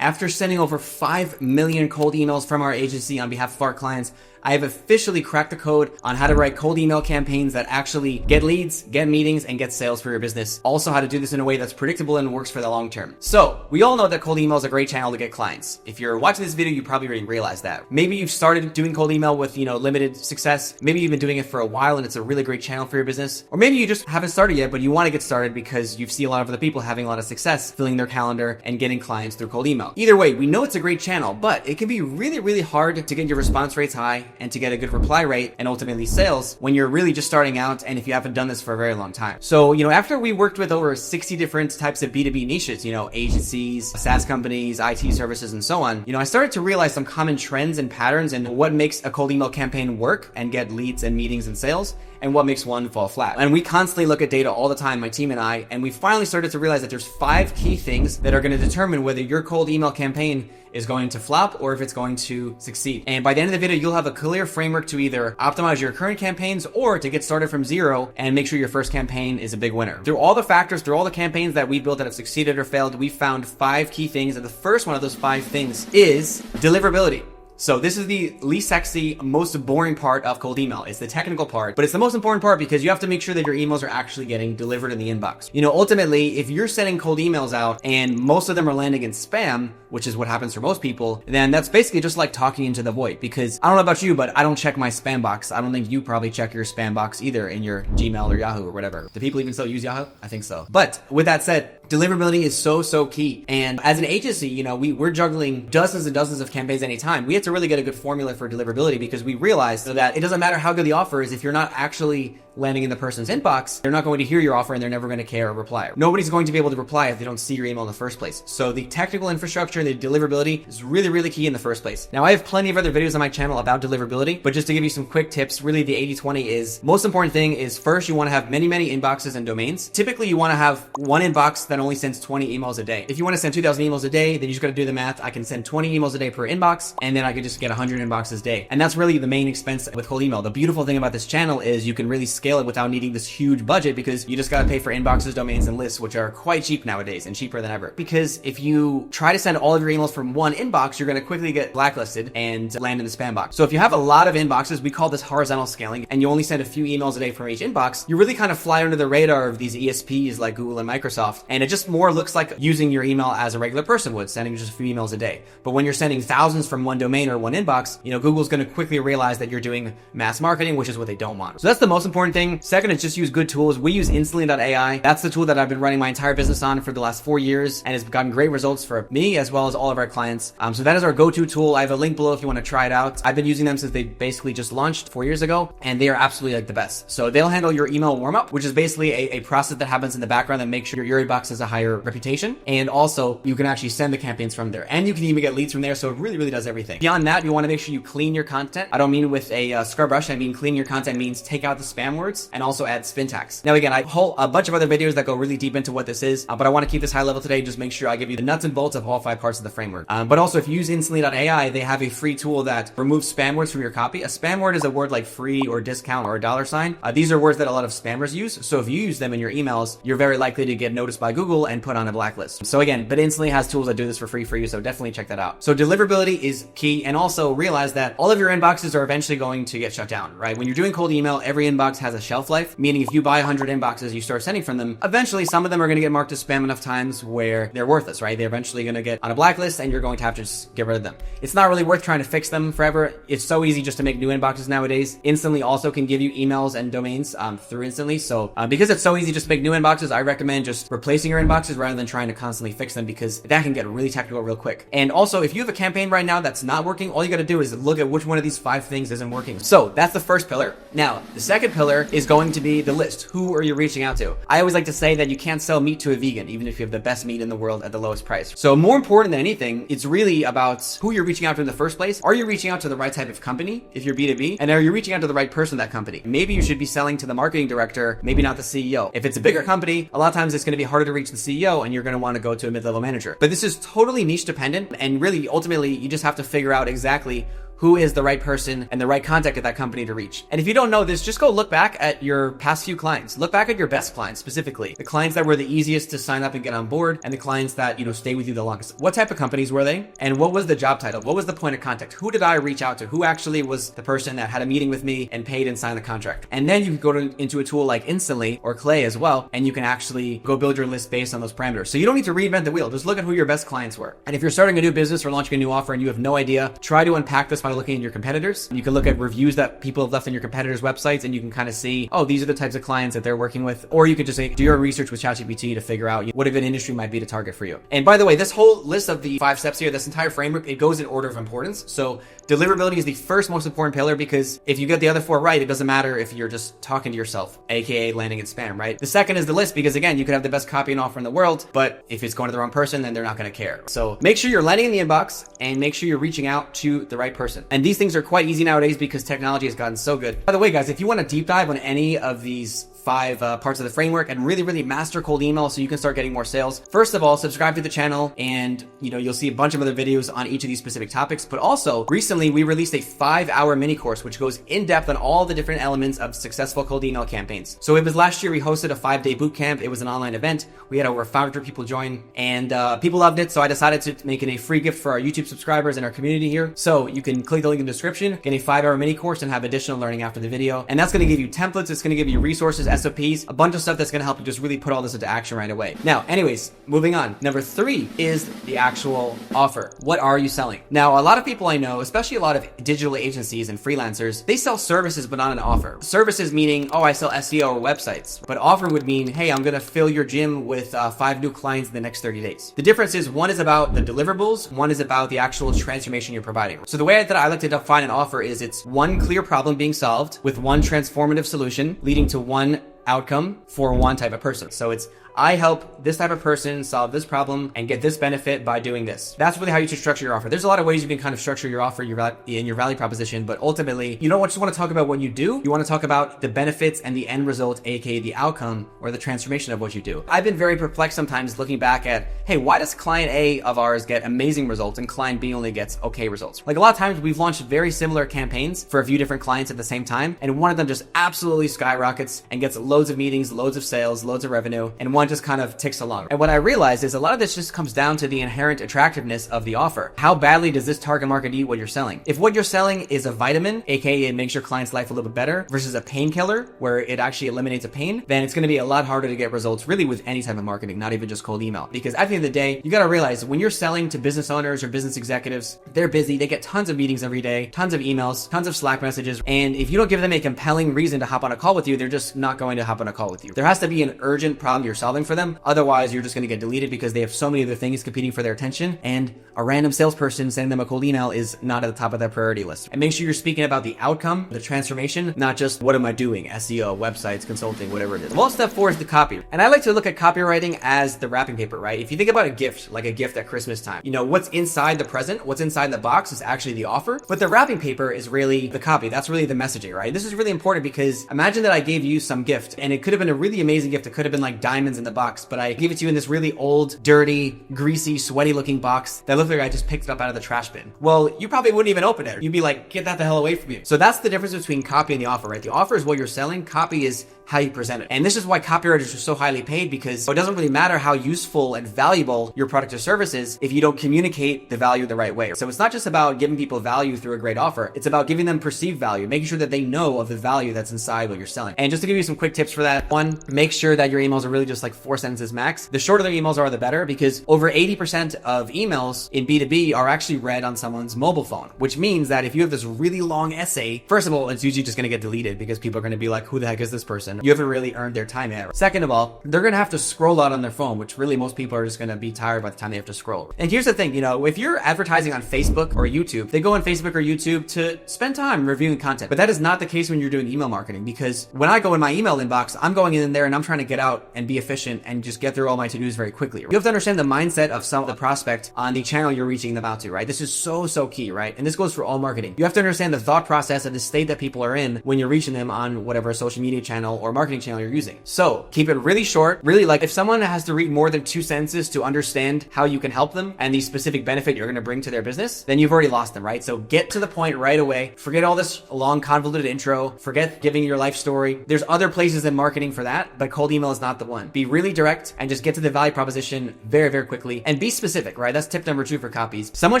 After sending over 5 million cold emails from our agency on behalf of our clients, I have officially cracked the code on how to write cold email campaigns that actually get leads, get meetings, and get sales for your business. Also, how to do this in a way that's predictable and works for the long term. So, we all know that cold email is a great channel to get clients. If you're watching this video, you probably already realized that. Maybe you've started doing cold email with, limited success. Maybe you've been doing it for a while and it's a really great channel for your business. Or maybe you just haven't started yet, but you want to get started because you see a lot of other people having a lot of success filling their calendar and getting clients through cold email. Either way, we know it's a great channel, but it can be really, really hard to get your response rates high and to get a good reply rate and ultimately sales when you're really just starting out and if you haven't done this for a very long time. So, after we worked with over 60 different types of B2B niches, agencies, SaaS companies, IT services, and so on, I started to realize some common trends and patterns and what makes a cold email campaign work and get leads and meetings and sales, and what makes one fall flat. And we constantly look at data all the time, my team and I, and we finally started to realize that there's 5 key things that are going to determine whether your cold email campaign is going to flop or if it's going to succeed. And by the end of the video, you'll have a clear framework to either optimize your current campaigns or to get started from zero and make sure your first campaign is a big winner. Through all the factors, through all the campaigns that we built that have succeeded or failed, we found 5 key things. And the first one of those 5 things is deliverability. So this is the least sexy, most boring part of cold email. It's the technical part, but it's the most important part because you have to make sure that your emails are actually getting delivered in the inbox. Ultimately, if you're sending cold emails out and most of them are landing in spam, which is what happens for most people, then that's basically just like talking into the void, because I don't know about you, but I don't check my spam box. I don't think you probably check your spam box either in your Gmail or Yahoo or whatever. Do people even still use Yahoo? I think so. But with that said, deliverability is so key. And as an agency, we're juggling dozens and dozens of campaigns anytime. We have to really get a good formula for deliverability because we realized that it doesn't matter how good the offer is if you're not actually landing in the person's inbox, they're not going to hear your offer and they're never going to care or reply. Nobody's going to be able to reply if they don't see your email in the first place. So the technical infrastructure and the deliverability is really, really key in the first place. Now, I have plenty of other videos on my channel about deliverability, but just to give you some quick tips, really the 80-20 is most important thing is first, you want to have many inboxes and domains. Typically, you want to have one inbox that only sends 20 emails a day. If you want to send 2,000 emails a day, then you just got to do the math. I can send 20 emails a day per inbox, and then I could just get 100 inboxes a day. And that's really the main expense with cold email. The beautiful thing about this channel is you can really scale it without needing this huge budget because you just got to pay for inboxes, domains, and lists, which are quite cheap nowadays and cheaper than ever. Because if you try to send all of your emails from one inbox, you're going to quickly get blacklisted and land in the spam box. So if you have a lot of inboxes, we call this horizontal scaling, and you only send a few emails a day from each inbox, you really kind of fly under the radar of these ESPs like Google and Microsoft, and it just more looks like using your email as a regular person would, sending just a few emails a day. But when you're sending thousands from one domain or one inbox, Google's going to quickly realize that you're doing mass marketing, which is what they don't want. So that's the most important thing. Second is just use good tools. We use Instantly.ai. That's the tool that I've been running my entire business on for the last 4 years and has gotten great results for me as well as all of our clients. So that is our go-to tool. I have a link below if you want to try it out. I've been using them since they basically just launched 4 years ago, and they are absolutely like the best. So they'll handle your email warm-up, which is basically a process that happens in the background that makes sure your inbox has a higher reputation. And also you can actually send the campaigns from there, and you can even get leads from there. So it really does everything. Beyond that, you want to make sure you clean your content. I don't mean with a scrub brush. I mean clean your content means take out the spam words and also add spin tags. Now again, I have a bunch of other videos that go really deep into what this is, but I want to keep this high level today. Just make sure I give you the nuts and bolts of all 5 parts of the framework. But also if you use Instantly.ai, they have a free tool that removes spam words from your copy. A spam word is a word like free or discount or $. These are words that a lot of spammers use. So if you use them in your emails, you're very likely to get noticed by Google and put on a blacklist. So again, but Instantly has tools that do this for free for you. So definitely check that out. So deliverability is key, and also realize that all of your inboxes are eventually going to get shut down, right? When you're doing cold email, every inbox has a shelf life, meaning if you buy 100 inboxes, you start sending from them, eventually some of them are going to get marked as spam enough times where they're worthless, right? They're eventually going to get on a blacklist and you're going to have to just get rid of them. It's not really worth trying to fix them forever. It's so easy just to make new inboxes nowadays. Instantly also can give you emails and domains through Instantly. So because it's so easy just to make new inboxes, I recommend just replacing your inboxes rather than trying to constantly fix them, because that can get really technical real quick. And also, if you have a campaign right now that's not working, all you got to do is look at which one of these 5 things isn't working. So that's the first pillar. Now, the second pillar is going to be the list. Who are you reaching out to? I always like to say that you can't sell meat to a vegan, even if you have the best meat in the world at the lowest price. So more important than anything, it's really about who you're reaching out to in the first place. Are you reaching out to the right type of company if you're B2B? And are you reaching out to the right person in that company? Maybe you should be selling to the marketing director, maybe not the CEO. If it's a bigger company, a lot of times it's going to be harder to reach the CEO and you're going to want to go to a mid-level manager. But this is totally niche dependent, and really ultimately you just have to figure out exactly who is the right person and the right contact at that company to reach. And if you don't know this, just go look back at your past few clients. Look back at your best clients specifically. The clients that were the easiest to sign up and get on board, and the clients that, stay with you the longest. What type of companies were they? And what was the job title? What was the point of contact? Who did I reach out to? Who actually was the person that had a meeting with me and paid and signed the contract? And then you can go into a tool like Instantly or Clay as well, and you can actually go build your list based on those parameters. So you don't need to reinvent the wheel. Just look at who your best clients were. And if you're starting a new business or launching a new offer and you have no idea, try to unpack this by looking at your competitors. You can look at reviews that people have left on your competitors' websites, and you can kind of see, oh, these are the types of clients that they're working with. Or you could just say, do your research with ChatGPT to figure out what a good industry might be to target for you. And by the way, this whole list of the 5 steps here, this entire framework, it goes in order of importance. So deliverability is the first most important pillar, because if you get the other 4 right, it doesn't matter if you're just talking to yourself, aka landing in spam, right? The second is the list, because again, you could have the best copy and offer in the world, but if it's going to the wrong person, then they're not going to care. So make sure you're landing in the inbox and make sure you're reaching out to the right person. And these things are quite easy nowadays because technology has gotten so good. By the way, guys, if you want to deep dive on any of these 5 parts of the framework and really master cold email so you can start getting more sales, first of all, subscribe to the channel, and you'll see a bunch of other videos on each of these specific topics. But also recently we released a 5-hour mini course which goes in depth on all the different elements of successful cold email campaigns. So it was last year we hosted a 5-day boot camp. It was an online event. We had over 500 people join, and people loved it. So I decided to make it a free gift for our YouTube subscribers and our community here. So you can click the link in the description, get a 5-hour mini course, and have additional learning after the video. And that's going to give you templates. It's going to give you resources, SOPs, a bunch of stuff that's going to help you just really put all this into action right away. Now, anyways, moving on. Number 3 is the actual offer. What are you selling? Now, a lot of people I know, especially a lot of digital agencies and freelancers, they sell services but not an offer. Services meaning, oh, I sell SEO or websites. But offer would mean, hey, I'm going to fill your gym with 5 new clients in the next 30 days. The difference is one is about the deliverables, one is about the actual transformation you're providing. So the way that I like to define an offer is it's one clear problem being solved with one transformative solution leading to one outcome for one type of person. So it's, I help this type of person solve this problem and get this benefit by doing this. That's really how you should structure your offer. There's a lot of ways you can kind of structure your offer in your value proposition, but ultimately, you don't just want to talk about what you do. You want to talk about the benefits and the end result, aka the outcome or the transformation of what you do. I've been very perplexed sometimes looking back at, hey, why does client A of ours get amazing results and client B only gets okay results? Like a lot of times we've launched very similar campaigns for a few different clients at the same time, and one of them just absolutely skyrockets and gets loads of meetings, loads of sales, loads of revenue, and one just kind of ticks along. And what I realized is a lot of this just comes down to the inherent attractiveness of the offer. How badly does this target market need what you're selling? If what you're selling is a vitamin, aka it makes your client's life a little bit better, versus a painkiller where it actually eliminates a pain, then it's going to be a lot harder to get results really with any type of marketing, not even just cold email. Because at the end of the day, you got to realize when you're selling to business owners or business executives, they're busy, they get tons of meetings every day, tons of emails, tons of Slack messages, and if you don't give them a compelling reason to hop on a call with you, they're just not going to hop on a call with you. There has to be an urgent problem you're solving for them. Otherwise, you're just going to get deleted because they have so many other things competing for their attention, and a random salesperson sending them a cold email is not at the top of their priority list. And make sure you're speaking about the outcome, the transformation, not just what am I doing, SEO, websites, consulting, whatever it is. Well, step 4 is the copy. And I like to look at copywriting as the wrapping paper, right? If you think about a gift, like a gift at Christmas time, what's inside the present, what's inside the box is actually the offer, but the wrapping paper is really the copy. That's really the messaging, right? This is really important because imagine that I gave you some gift, and it could have been a really amazing gift. It could have been like diamonds in the box, but I gave it to you in this really old, dirty, greasy, sweaty looking box that looked like I just picked it up out of the trash bin. Well, you probably wouldn't even open it. You'd be like, get that the hell away from you. So that's the difference between copy and the offer, right? The offer is what you're selling. Copy is how you present it. And this is why copywriters are so highly paid, because it doesn't really matter how useful and valuable your product or service is if you don't communicate the value the right way. So it's not just about giving people value through a great offer. It's about giving them perceived value, making sure that they know of the value that's inside what you're selling. And just to give you some quick tips for that, 1, make sure that your emails are really just like 4 sentences max. The shorter the emails are, the better, because over 80% of emails in B2B are actually read on someone's mobile phone, which means that if you have this really long essay, first of all, it's usually just going to get deleted because people are going to be like, who the heck is this person? You haven't really earned their time yet. Second of all, they're going to have to scroll out on their phone, which really most people are just going to be tired by the time they have to scroll. And here's the thing, if you're advertising on Facebook or YouTube, they go on Facebook or YouTube to spend time reviewing content. But that is not the case when you're doing email marketing, because when I go in my email inbox, I'm going in there and I'm trying to get out and be efficient and just get through all my to-dos very quickly. You have to understand the mindset of the prospect on the channel you're reaching them out to, right? This is so key, right? And this goes for all marketing. You have to understand the thought process and the state that people are in when you're reaching them on whatever social media channel or or marketing channel you're using. So keep it really short. Really, like if someone has to read more than 2 sentences to understand how you can help them and the specific benefit you're going to bring to their business, then you've already lost them, right? So get to the point right away. Forget all this long convoluted intro. Forget giving your life story. There's other places in marketing for that, but cold email is not the one. Be really direct and just get to the value proposition very, very quickly and be specific, right? That's tip number 2 for copies. Someone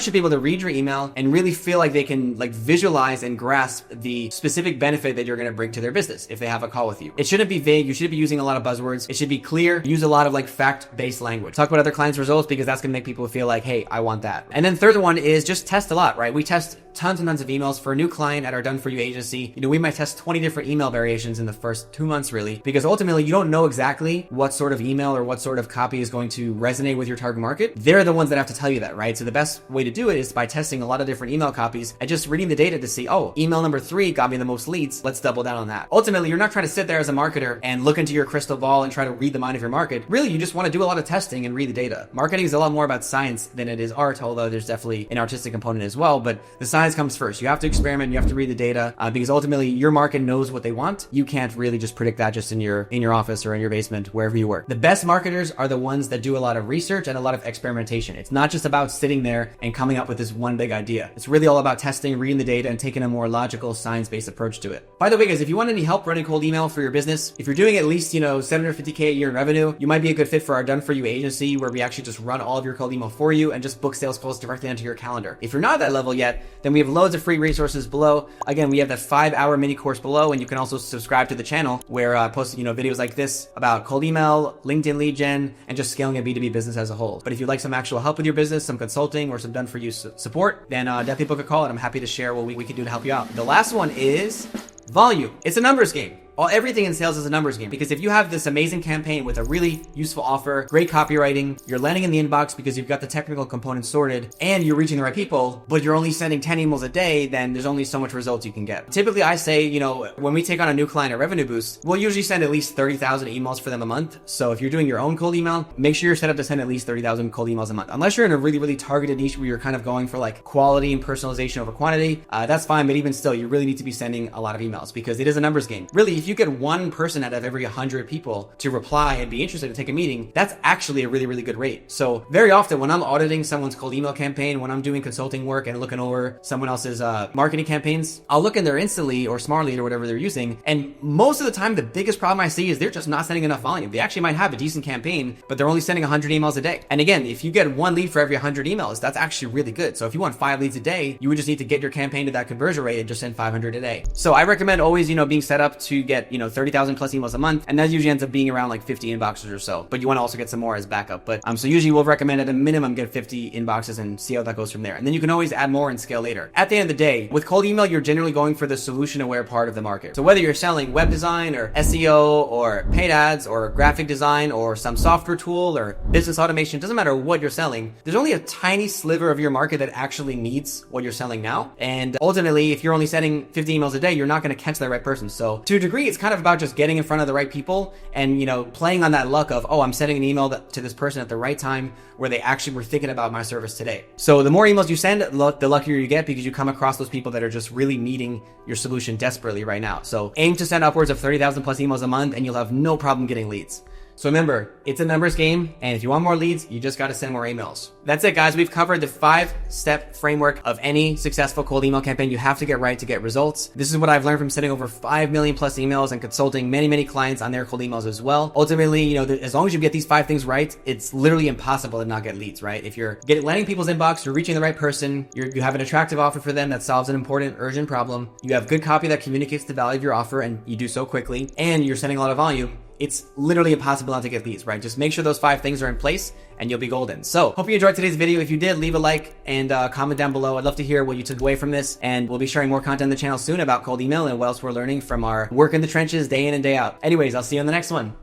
should be able to read your email and really feel like they can like visualize and grasp the specific benefit that you're going to bring to their business if they have a call with you. It shouldn't be vague. You shouldn't be using a lot of buzzwords. It should be clear. Use a lot of like fact-based language. Talk about other clients' results because that's going to make people feel like, hey, I want that. And then third one is just test a lot, right? We test tons and tons of emails for a new client at our Done For You agency. We might test 20 different email variations in the first 2 months, really, because ultimately you don't know exactly what sort of email or what sort of copy is going to resonate with your target market. They're the ones that have to tell you that, right? So the best way to do it is by testing a lot of different email copies and just reading the data to see, oh, email number 3 got me the most leads. Let's double down on that. Ultimately, you're not trying to sit there as a marketer and look into your crystal ball and try to read the mind of your market. Really, you just want to do a lot of testing and read the data. Marketing is a lot more about science than it is art, although there's definitely an artistic component as well, but the science comes first. You have to experiment, you have to read the data, because ultimately your market knows what they want. You can't really just predict that just in your office or in your basement, wherever you work. The best marketers are the ones that do a lot of research and a lot of experimentation. It's not just about sitting there and coming up with this one big idea. It's really all about testing, reading the data, and taking a more logical, science-based approach to it. By the way, guys, if you want any help running cold email for your business, if you're doing at least, $750K a year in revenue, you might be a good fit for our Done For You agency, where we actually just run all of your cold email for you and just book sales calls directly onto your calendar. If you're not at that level yet, then we have loads of free resources below. Again, we have that 5-hour mini course below, and you can also subscribe to the channel where I post, videos like this about cold email, LinkedIn lead gen, and just scaling a B2B business as a whole. But if you'd like some actual help with your business, some consulting or some Done For You support, then definitely book a call, and I'm happy to share what we can do to help you out. The last one is volume. It's a numbers game. Everything in sales is a numbers game, because if you have this amazing campaign with a really useful offer, great copywriting, you're landing in the inbox because you've got the technical components sorted and you're reaching the right people, but you're only sending 10 emails a day, then there's only so much results you can get. Typically, I say, when we take on a new client at Revenue Boost, we'll usually send at least 30,000 emails for them a month. So if you're doing your own cold email, make sure you're set up to send at least 30,000 cold emails a month. Unless you're in a really, really targeted niche where you're kind of going for like quality and personalization over quantity, that's fine. But even still, you really need to be sending a lot of emails because it is a numbers game. Really, if you get one person out of every 100 people to reply and be interested to take a meeting, that's actually a really, really good rate. So very often when I'm auditing someone's cold email campaign, when I'm doing consulting work and looking over someone else's marketing campaigns, I'll look in there Instantly or Smart Lead or whatever they're using. And most of the time, the biggest problem I see is they're just not sending enough volume. They actually might have a decent campaign, but they're only sending 100 emails a day. And again, if you get one lead for every 100 emails, that's actually really good. So if you want 5 leads a day, you would just need to get your campaign to that conversion rate and just send 500 a day. So I recommend always, being set up to get, 30,000 plus emails a month. And that usually ends up being around like 50 inboxes or so. But you want to also get some more as backup. But so usually we'll recommend at a minimum get 50 inboxes and see how that goes from there. And then you can always add more and scale later. At the end of the day, with cold email, you're generally going for the solution aware part of the market. So whether you're selling web design or SEO or paid ads or graphic design or some software tool or business automation, doesn't matter what you're selling, there's only a tiny sliver of your market that actually needs what you're selling now. And ultimately, if you're only sending 50 emails a day, you're not going to catch the right person. So to a degree, it's kind of about just getting in front of the right people and, playing on that luck of, oh, I'm sending an email to this person at the right time where they actually were thinking about my service today. So the more emails you send, the luckier you get because you come across those people that are just really needing your solution desperately right now. So aim to send upwards of 30,000 plus emails a month and you'll have no problem getting leads. So remember, it's a numbers game, and if you want more leads, you just got to send more emails. That's it, guys. We've covered the 5-step framework of any successful cold email campaign you have to get right to get results. This is what I've learned from sending over 5 million plus emails and consulting many, many clients on their cold emails as well. Ultimately, as long as you get these 5 things right, it's literally impossible to not get leads, right? If you're landing people's inbox, you're reaching the right person, you have an attractive offer for them that solves an important, urgent problem, you have good copy that communicates the value of your offer, and you do so quickly, and you're sending a lot of volume, it's literally impossible not to get leads, right? Just make sure those 5 things are in place and you'll be golden. So hope you enjoyed today's video. If you did, leave a like and comment down below. I'd love to hear what you took away from this, and we'll be sharing more content on the channel soon about cold email and what else we're learning from our work in the trenches day in and day out. Anyways, I'll see you on the next one.